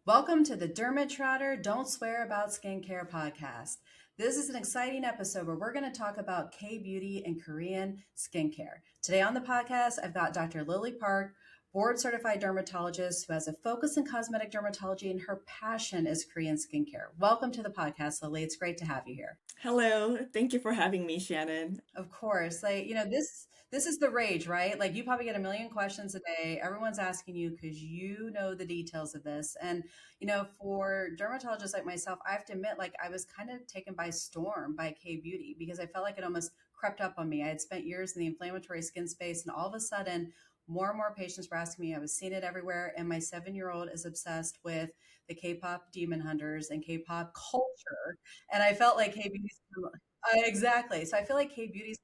Welcome to the Derm-It Trotter Don't Swear About Skincare podcast. This is an exciting episode where we're going to talk about K-beauty and Korean skincare. Today on the podcast, I've got Dr. Lily Park, board certified dermatologist who has a focus in cosmetic dermatology, and her passion is Korean skincare. Welcome to the podcast, Lily. It's great to have you here. Hello. Thank you for having me, Shannon. Of course, this is the rage, right? Like you probably get a million questions a day. Everyone's asking you because you know the details of this. And for dermatologists like myself, I have to admit, like I was kind of taken by storm by K beauty because I felt like it almost crept up on me. I had spent years in the inflammatory skin space, and all of a sudden, more and more patients were asking me. I was seeing it everywhere, and my 7-year-old is obsessed with the K-pop demon hunters and K-pop culture. And I felt like K beauty exactly. So I feel like K beauty's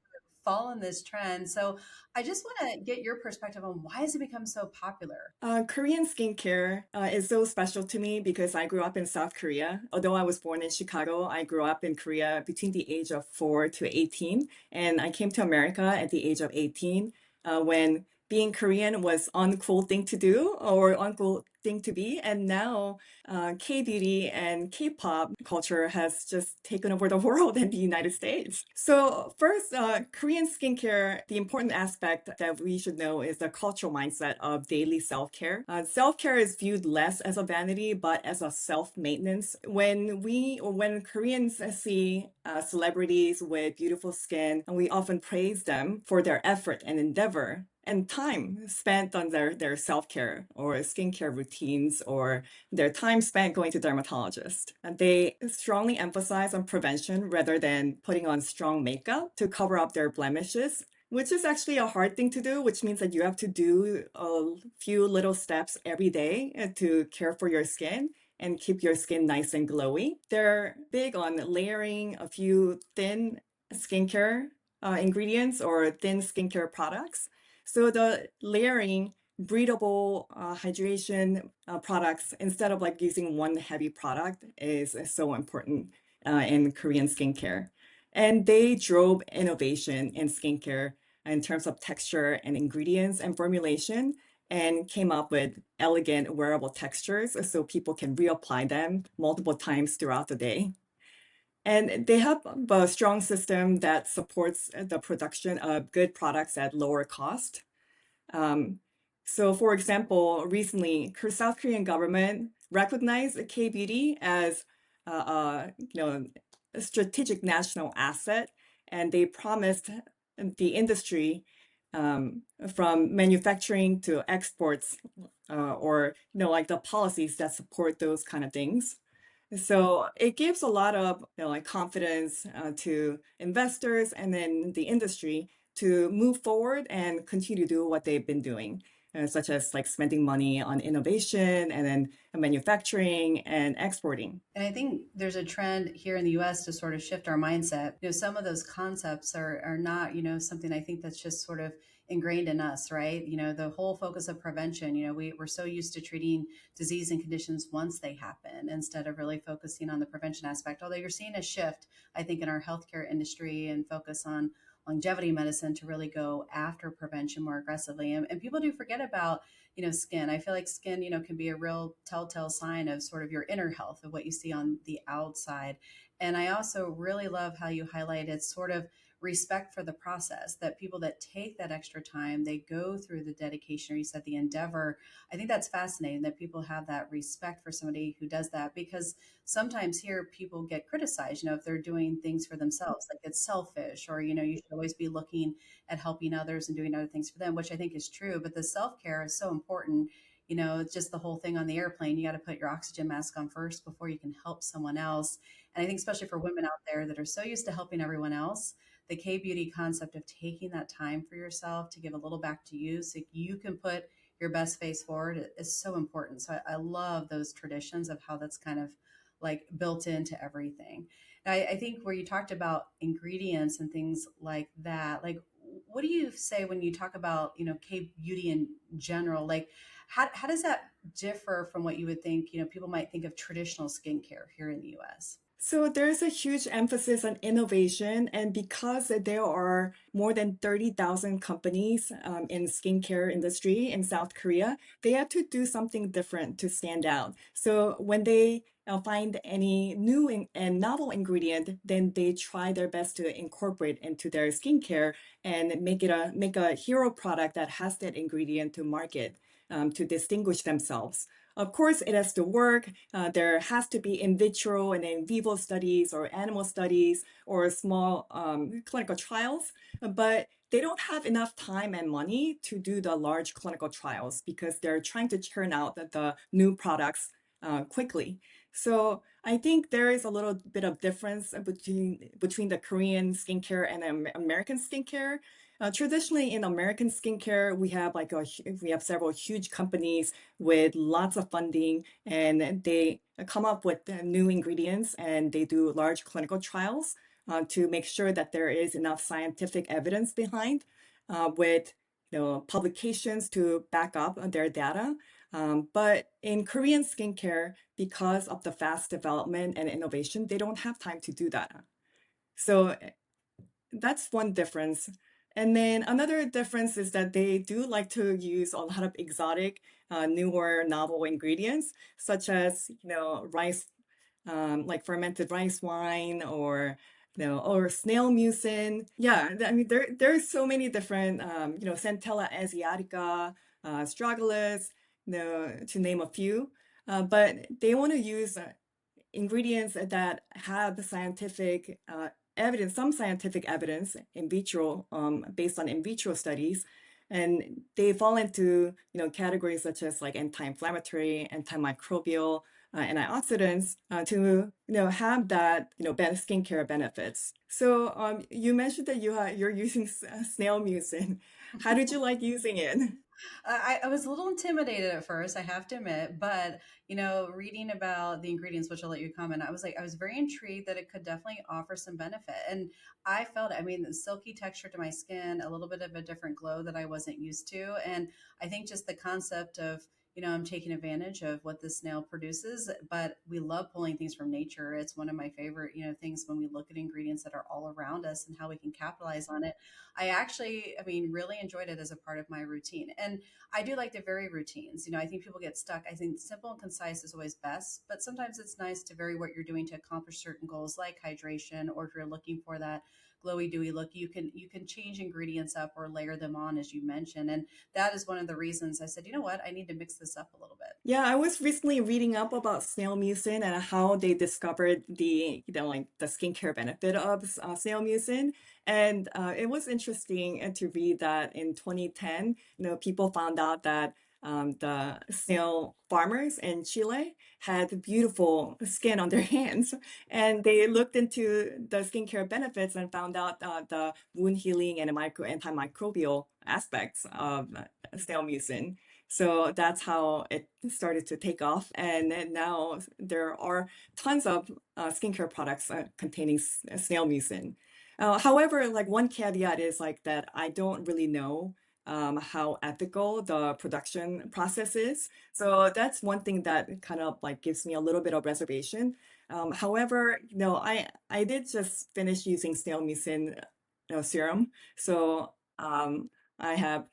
fallen this trend. So I just want to get your perspective on why has it become so popular? Korean skincare is so special to me because I grew up in South Korea. Although I was born in Chicago, I grew up in Korea between the age of 4 to 18. And I came to America at the age of 18 when being Korean was uncool thing to do or uncool thing to be. And now K-beauty and K-pop culture has just taken over the world in the United States. So first, Korean skincare, the important aspect that we should know is the cultural mindset of daily self-care. Self-care is viewed less as a vanity, but as a self-maintenance. When Koreans see celebrities with beautiful skin, and we often praise them for their effort and endeavor and time spent on their self-care or skincare routines or their time spent going to dermatologist. And they strongly emphasize on prevention rather than putting on strong makeup to cover up their blemishes, which is actually a hard thing to do, which means that you have to do a few little steps every day to care for your skin and keep your skin nice and glowy. They're big on layering a few thin skincare ingredients or thin skincare products. So the layering breathable hydration products instead of like using one heavy product is so important in Korean skincare. And they drove innovation in skincare in terms of texture and ingredients and formulation and came up with elegant wearable textures so people can reapply them multiple times throughout the day. And they have a strong system that supports the production of good products at lower cost. Um, so, for example, recently, South Korean government recognized K-beauty as a strategic national asset, and they promised the industry from manufacturing to exports, or like the policies that support those kind of things. So it gives a lot of like confidence to investors and then the industry to move forward and continue to do what they've been doing, such as like spending money on innovation and then manufacturing and exporting. And I think there's a trend here in the US to sort of shift our mindset. Some of those concepts are not, something I think that's just sort of ingrained in us, right? The whole focus of prevention, we're so used to treating disease and conditions once they happen instead of really focusing on the prevention aspect. Although you're seeing a shift, I think, in our healthcare industry and focus on longevity medicine to really go after prevention more aggressively. And people do forget about skin. I feel like skin, can be a real telltale sign of sort of your inner health of what you see on the outside. And I also really love how you highlighted sort of respect for the process, that people that take that extra time, they go through the dedication, or you said the endeavor. I think that's fascinating that people have that respect for somebody who does that, because sometimes here people get criticized, if they're doing things for themselves, like it's selfish, or, you should always be looking at helping others and doing other things for them, which I think is true. But the self care is so important. It's just the whole thing on the airplane. You got to put your oxygen mask on first before you can help someone else. And I think, especially for women out there that are so used to helping everyone else, the K beauty concept of taking that time for yourself to give a little back to you so you can put your best face forward is so important. So I love those traditions of how that's kind of like built into everything. I think where you talked about ingredients and things like that, like what do you say when you talk about, K beauty in general? Like How does that differ from what you would think, people might think of traditional skincare here in the US? So there's a huge emphasis on innovation, and because there are more than 30,000 companies in skincare industry in South Korea, they have to do something different to stand out. So when they find any new and novel ingredient, then they try their best to incorporate into their skincare and make a hero product that has that ingredient to market to distinguish themselves. Of course, it has to work. There has to be in vitro and in vivo studies or animal studies or small clinical trials, but they don't have enough time and money to do the large clinical trials because they're trying to churn out the new products quickly. So I think there is a little bit of difference between the Korean skincare and American skincare. Traditionally, in American skincare, we have several huge companies with lots of funding, and they come up with new ingredients and they do large clinical trials to make sure that there is enough scientific evidence behind with publications to back up their data. But in Korean skincare, because of the fast development and innovation, they don't have time to do that. So that's one difference. And then another difference is that they do like to use a lot of exotic, newer, novel ingredients, such as, rice, like fermented rice wine or, or snail mucin. Yeah, I mean, there's so many different, centella asiatica, astragalus, to name a few. But they want to use ingredients that have scientific evidence, some scientific evidence in vitro, based on in vitro studies, and they fall into categories such as like anti-inflammatory, antimicrobial, antioxidants to have that skincare benefits. So you mentioned that you're using snail mucin. How did you like using it? I was a little intimidated at first, I have to admit, but reading about the ingredients, which I'll let you comment, I was very intrigued that it could definitely offer some benefit. And I felt, I mean, the silky texture to my skin, a little bit of a different glow that I wasn't used to. And I think just the concept of, I'm taking advantage of what the snail produces, but we love pulling things from nature. It's one of my favorite, things when we look at ingredients that are all around us and how we can capitalize on it. I actually, I mean, really enjoyed it as a part of my routine. And I do like to vary routines. I think people get stuck. I think simple and concise is always best, but sometimes it's nice to vary what you're doing to accomplish certain goals like hydration, or if you're looking for that glowy dewy look, you can change ingredients up or layer them on as you mentioned. And that is one of the reasons I said, you know what, I need to mix this up a little bit. Yeah, I was recently reading up about snail mucin and how they discovered the, like the skincare benefit of snail mucin. And it was interesting to read that in 2010, people found out that the snail farmers in Chile had beautiful skin on their hands. And they looked into the skincare benefits and found out the wound healing and antimicrobial aspects of snail mucin. So that's how it started to take off. And then now there are tons of skincare products containing snail mucin. However, like one caveat is like that I don't really know how ethical the production process is. So that's one thing that kind of like gives me a little bit of reservation. However, I did just finish using snail mucin serum. So I have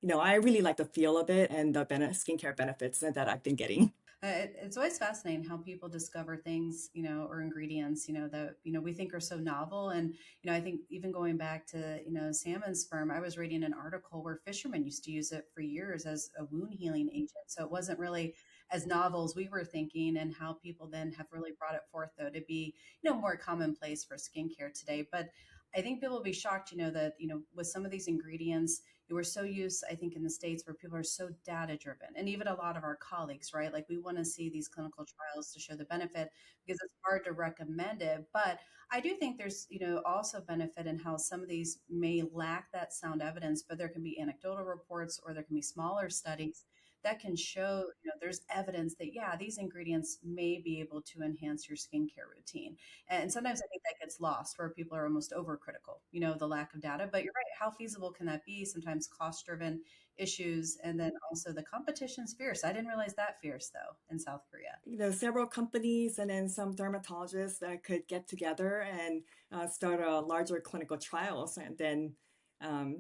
I really like the feel of it and the skincare benefits that I've been getting. It's always fascinating how people discover things, or ingredients, that, we think are so novel. And, I think even going back to, salmon sperm, I was reading an article where fishermen used to use it for years as a wound healing agent. So it wasn't really as novel as we were thinking, and how people then have really brought it forth, though, to be, more commonplace for skincare today. But I think people will be shocked, that, with some of these ingredients, we're so used, I think, in the States where people are so data driven, and even a lot of our colleagues, right? Like we want to see these clinical trials to show the benefit because it's hard to recommend it. But I do think there's, also benefit in how some of these may lack that sound evidence, but there can be anecdotal reports or there can be smaller studies that can show, there's evidence that, yeah, these ingredients may be able to enhance your skincare routine. And sometimes I think that gets lost where people are almost overcritical, the lack of data. But you're right. How feasible can that be? Sometimes cost driven issues. And then also the competition's fierce. I didn't realize that fierce though in South Korea. Several companies and then some dermatologists that could get together and start a larger clinical trials, and then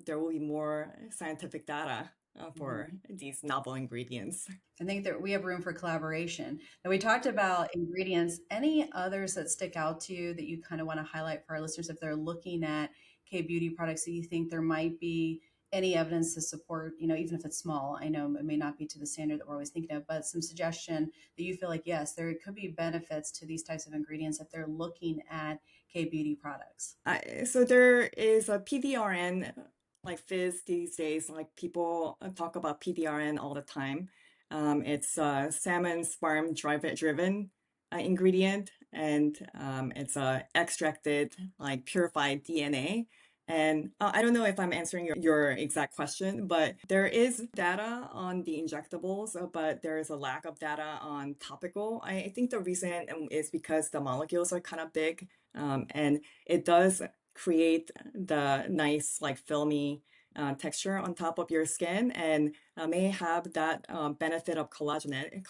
there will be more scientific data for Mhm. these novel ingredients. I think that we have room for collaboration. And we talked about ingredients. Any others that stick out to you that you kind of want to highlight for our listeners if they're looking at K beauty products that you think there might be any evidence to support, even if it's small? I know it may not be to the standard that we're always thinking of, but some suggestion that you feel like, yes, there could be benefits to these types of ingredients if they're looking at K beauty products. So there is a PDRN, like fizz these days, like people talk about PDRN all the time. It's a salmon sperm driven ingredient, and it's extracted, like purified DNA. And I don't know if I'm answering your exact question, but there is data on the injectables, but there is a lack of data on topical. I think the reason is because the molecules are kind of big, and it does create the nice, like filmy texture on top of your skin, and may have that benefit of collagen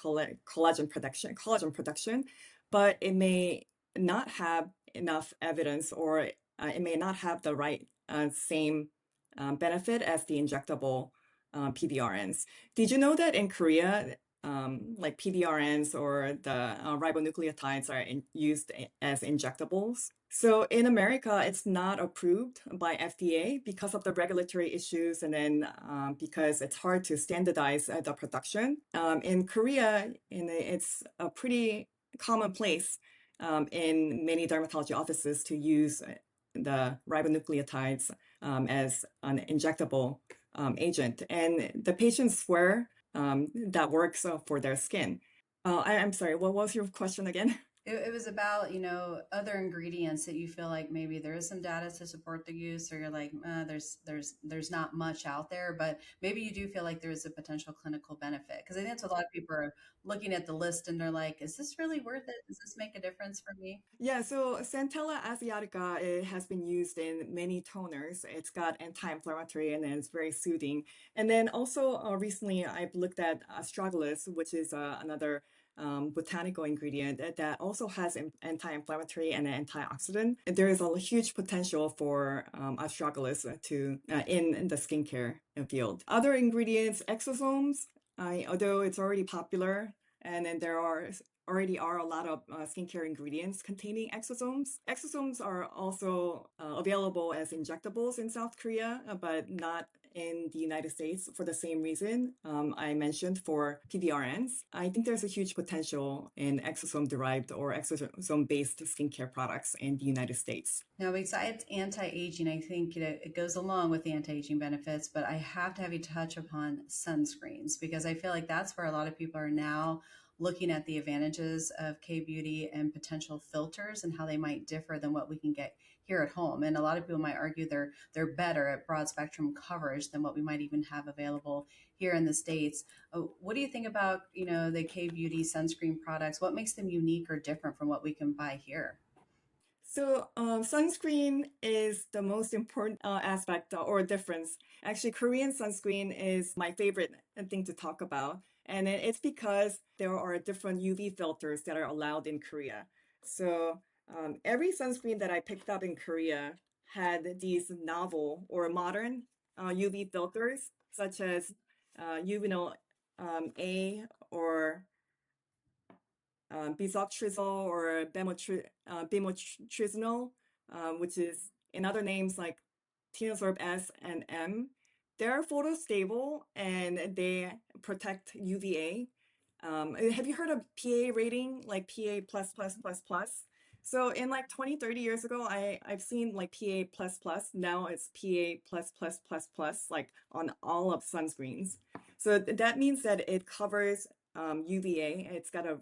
production, but it may not have enough evidence, or it may not have the right same benefit as the injectable PDRNs. Did you know that in Korea, like PDRNs or the ribonucleotides are used as injectables? So in America, it's not approved by FDA because of the regulatory issues, and then because it's hard to standardize the production. In Korea, it's a pretty commonplace in many dermatology offices to use the ribonucleotides as an injectable agent. And the patients swear that works for their skin. I'm sorry, what was your question again? It was about, other ingredients that you feel like maybe there is some data to support the use, or you're like, there's not much out there, but maybe you do feel like there is a potential clinical benefit. Because I think that's what a lot of people are looking at the list and they're like, is this really worth it? Does this make a difference for me? Yeah, so centella asiatica, it has been used in many toners. It's got anti-inflammatory and then it's very soothing. And then also recently I've looked at astragalus, which is another botanical ingredient that also has anti-inflammatory and antioxidant. There is a huge potential for astragalus to in the skincare field. Other ingredients, exosomes, although it's already popular, and then there are already are a lot of skincare ingredients containing exosomes. Exosomes are also available as injectables in South Korea, but not in the United States for the same reason I mentioned for PDRNs. I think there's a huge potential in exosome-derived or exosome-based skincare products in the United States. Now, besides anti-aging, I think it goes along with the anti-aging benefits, but I have to have you touch upon sunscreens because I feel like that's where a lot of people are now looking at the advantages of K beauty and potential filters and how they might differ than what we can get here at home. And a lot of people might argue they're better at broad spectrum coverage than what we might even have available here in the States. What do you think about, the K beauty sunscreen products? What makes them unique or different from what we can buy here? So, sunscreen is the most important aspect or difference. Actually, Korean sunscreen is my favorite thing to talk about. And it's because there are different UV filters that are allowed in Korea. So, every sunscreen that I picked up in Korea had these novel or modern UV filters, such as uvinol A or bisoprolol or bimotrisol, which is in other names like tinosorb S and M. They're photostable and they protect UVA. Have you heard of PA rating, like PA plus plus plus plus? So in like 20, 30 years ago, I've seen like PA plus plus. Now it's PA plus plus plus plus, like on all of sunscreens. So that means that it covers UVA. It's got a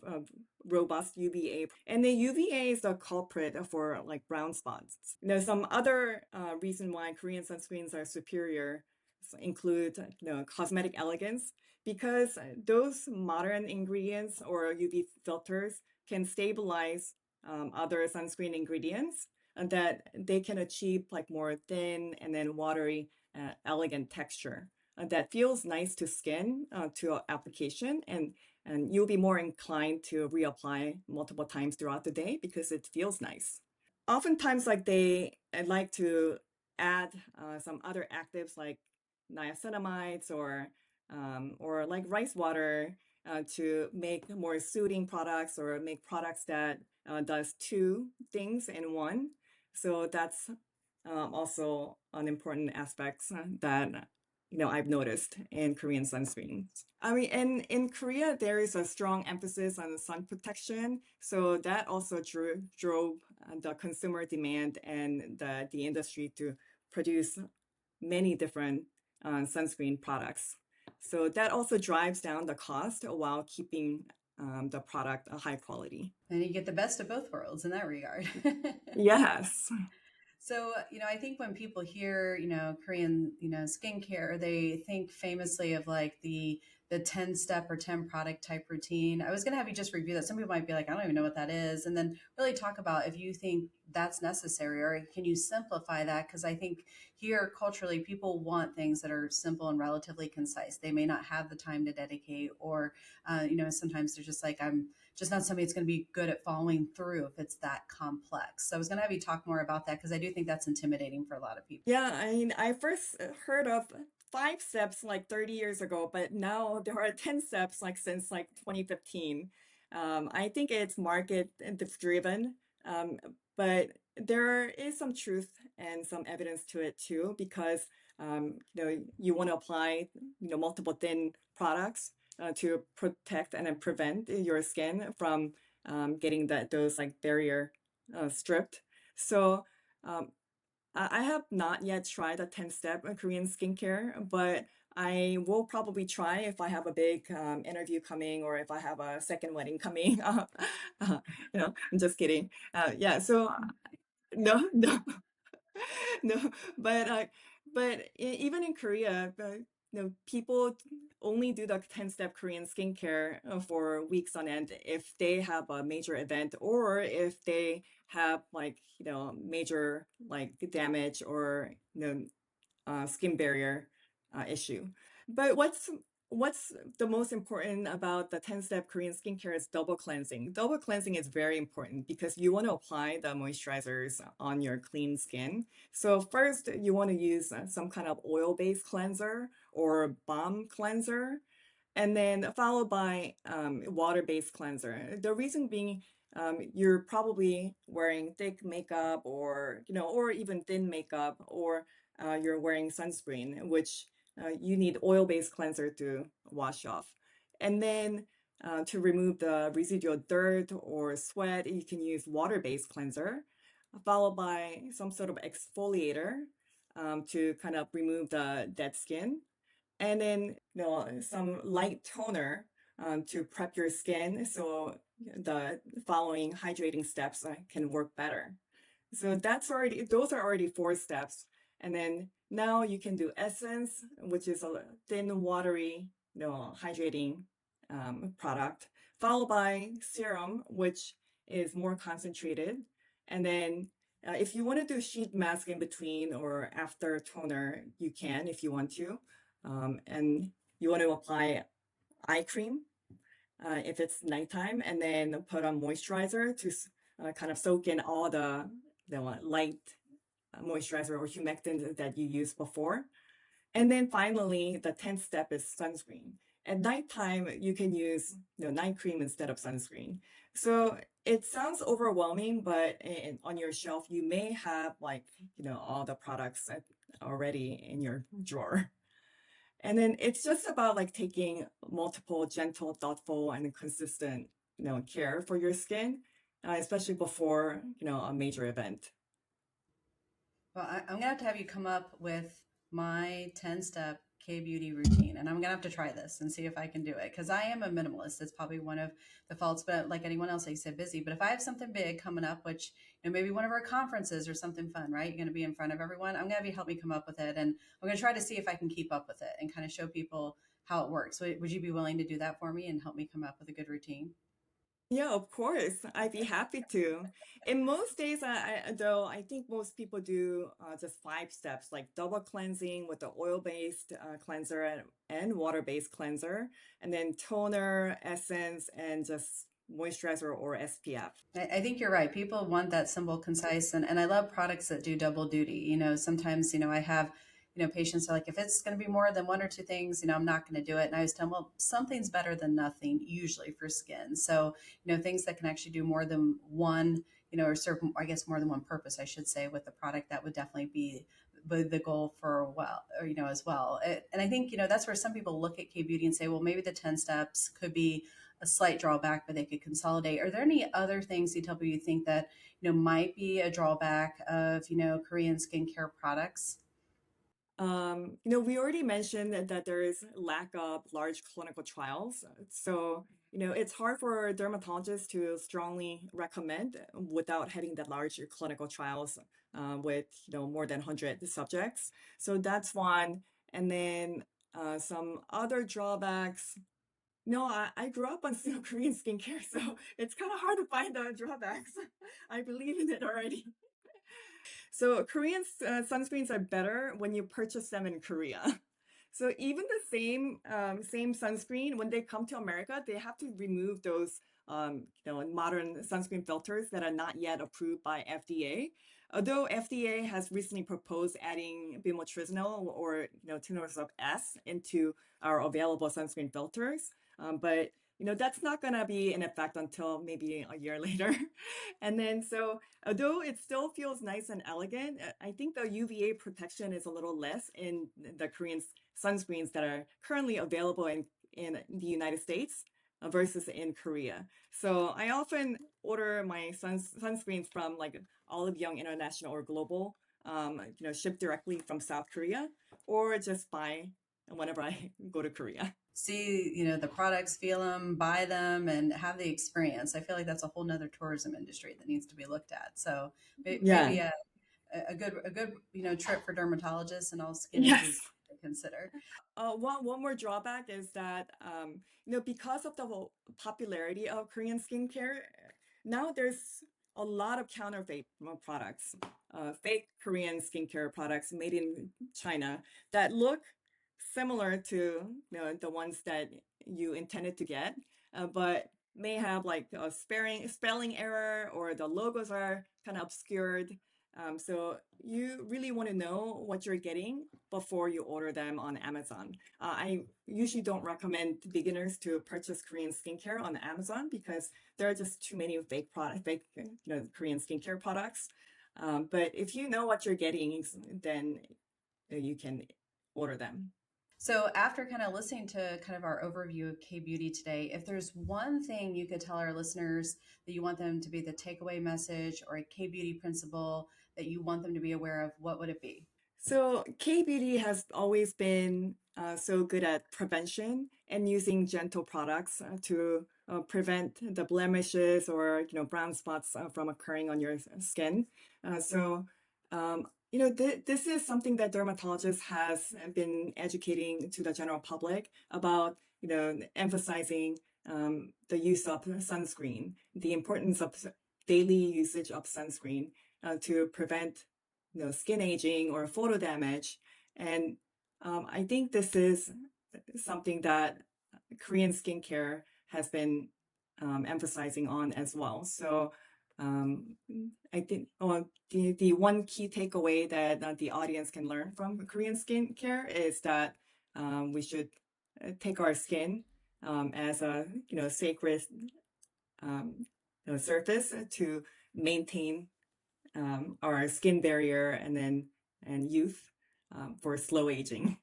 robust UVA, and the UVA is the culprit for like brown spots. There's some other reason why Korean sunscreens are superior. include cosmetic elegance, because those modern ingredients or UV filters can stabilize other sunscreen ingredients, and that they can achieve like more thin and then watery, elegant texture that feels nice to skin, to application, and you'll be more inclined to reapply multiple times throughout the day because it feels nice. Oftentimes, like they like to add some other actives like niacinamides or like rice water to make more soothing products or make products that does two things in one. So that's also an important aspect that I've noticed in Korean sunscreens. I mean, in Korea, there is a strong emphasis on sun protection. So that also drove the consumer demand and the industry to produce many different sunscreen products. So that also drives down the cost while keeping the product a high quality. And you get the best of both worlds in that regard. Yes. So, I think when people hear, Korean, skincare, they think famously of like the 10 step or 10 product type routine. I was going to have you just review that. Some people might be like, I don't even know what that is. And then really talk about if you think that's necessary or can you simplify that? Because I think here culturally, people want things that are simple and relatively concise. They may not have the time to dedicate, or, sometimes they're just like, I'm just not somebody that's going to be good at following through if it's that complex. So I was going to have you talk more about that because I do think that's intimidating for a lot of people. Yeah, I mean, I first heard of 5 steps like 30 years ago, but now there are 10 steps like since like 2015. I think it's market driven, um, but there is some truth and some evidence to it too, because you want to apply multiple thin products to protect and then prevent your skin from getting those like barrier stripped. So um, I have not yet tried a 10-step Korean skincare, but I will probably try if I have a big interview coming or if I have a second wedding coming. I'm just kidding. Yeah, so no, no, no, but even in Korea, people only do the 10-step Korean skincare for weeks on end if they have a major event or if they have like, major like damage or, skin barrier issue. But what's the most important about the 10-step Korean skincare is double cleansing. Double cleansing is very important because you want to apply the moisturizers on your clean skin. So first, you want to use some kind of oil-based cleanser or balm cleanser, and then followed by water-based cleanser. The reason being, you're probably wearing thick makeup or even thin makeup, or you're wearing sunscreen, which you need oil-based cleanser to wash off. And then to remove the residual dirt or sweat, you can use water-based cleanser, followed by some sort of exfoliator to kind of remove the dead skin. And then some light toner to prep your skin so the following hydrating steps can work better. So those are already 4 steps. And then now you can do essence, which is a thin, watery, hydrating product, followed by serum, which is more concentrated. And then if you want to do sheet mask in between or after toner, you can if you want to. And you want to apply eye cream if it's nighttime, and then put on moisturizer to kind of soak in all the light moisturizer or humectant that you used before. And then finally, the 10th step is sunscreen. At nighttime, you can use night cream instead of sunscreen. So it sounds overwhelming, but on your shelf, you may have like, all the products already in your drawer. And then it's just about like taking multiple gentle, thoughtful, and consistent, care for your skin, especially before, a major event. Well, I'm going to have you come up with my 10 step K beauty routine, and I'm gonna have to try this and see if I can do it because I am a minimalist. It's probably one of the faults, but like anyone else, like you said, busy. But if I have something big coming up, which maybe one of our conferences or something fun, right? You're gonna be in front of everyone. I'm gonna have you help me come up with it, and I'm gonna try to see if I can keep up with it and kind of show people how it works. So would you be willing to do that for me and help me come up with a good routine? Yeah, of course. I'd be happy to. In most days, though, I think most people do just 5 steps, like double cleansing with the oil-based cleanser and water-based cleanser, and then toner, essence, and just moisturizer or SPF. I think you're right. People want that simple, concise, and I love products that do double duty. Sometimes, I have, patients are like, if it's going to be more than one or two things, I'm not going to do it. And I always tell them, well, something's better than nothing, usually for skin. So, things that can actually do more than one, or serve, I guess, more than one purpose, I should say, with the product, that would definitely be the goal for a while, or, as well. And I think, that's where some people look at K beauty and say, well, maybe the 10 steps could be a slight drawback, but they could consolidate. Are there any other things you tell people you think that might be a drawback of Korean skincare products? We already mentioned that there is lack of large clinical trials. So, it's hard for dermatologists to strongly recommend without having the large clinical trials with, more than 100 subjects. So that's one. And then some other drawbacks. No, I grew up on Korean skincare, so it's kind of hard to find the drawbacks. I believe in it already. So Korean sunscreens are better when you purchase them in Korea. So even the same sunscreen, when they come to America, they have to remove those modern sunscreen filters that are not yet approved by FDA. Although FDA has recently proposed adding bimotrizinol or tinorsub S into our available sunscreen filters, but that's not going to be in effect until maybe a year later. And then so although it still feels nice and elegant, I think the UVA protection is a little less in the Korean sunscreens that are currently available in the United States versus in Korea. So I often order my sunscreens from like Olive Young International or Global, shipped directly from South Korea, or just buy whenever I go to Korea. See, the products, feel them, buy them, and have the experience. I feel like that's a whole nother tourism industry that needs to be looked at. So Yeah. maybe a good trip for dermatologists and all skin Yes. enthusiasts to consider. One more drawback is that because of the whole popularity of Korean skincare, now there's a lot of counterfeit products, fake Korean skincare products made in China that look similar to the ones that you intended to get, but may have like a spelling error or the logos are kind of obscured. So you really want to know what you're getting before you order them on Amazon. I usually don't recommend beginners to purchase Korean skincare on Amazon because there are just too many fake Korean skincare products. But if you know what you're getting, then you can order them. So after kind of listening to kind of our overview of K beauty today, if there's one thing you could tell our listeners that you want them to be the takeaway message or a K beauty principle that you want them to be aware of, what would it be? So K-beauty has always been so good at prevention and using gentle products to prevent the blemishes or brown spots from occurring on your skin. So this is something that dermatologists has been educating to the general public about emphasizing the use of sunscreen, the importance of daily usage of sunscreen to prevent skin aging or photo damage. And I think this is something that Korean skincare has been emphasizing on as well. So um, I think the one key takeaway that the audience can learn from Korean skincare is that we should take our skin as a sacred surface to maintain our skin barrier and youth for slow aging.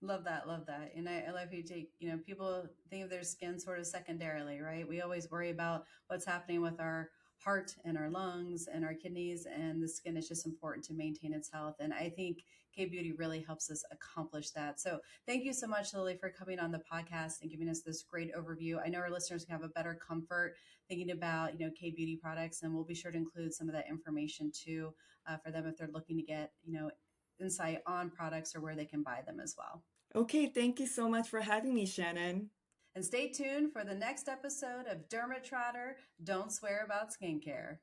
Love that, love that. And I love how you take, people think of their skin sort of secondarily, right? We always worry about what's happening with our heart and our lungs and our kidneys, and the skin is just important to maintain its health. And I think K Beauty really helps us accomplish that. So thank you so much, Lily, for coming on the podcast and giving us this great overview. I know our listeners can have a better comfort thinking about, K Beauty products, and we'll be sure to include some of that information too, for them if they're looking to get, insight on products or where they can buy them as well. Okay, thank you so much for having me, Shannon. And stay tuned for the next episode of Derm-It Trotter. Don't swear about skincare.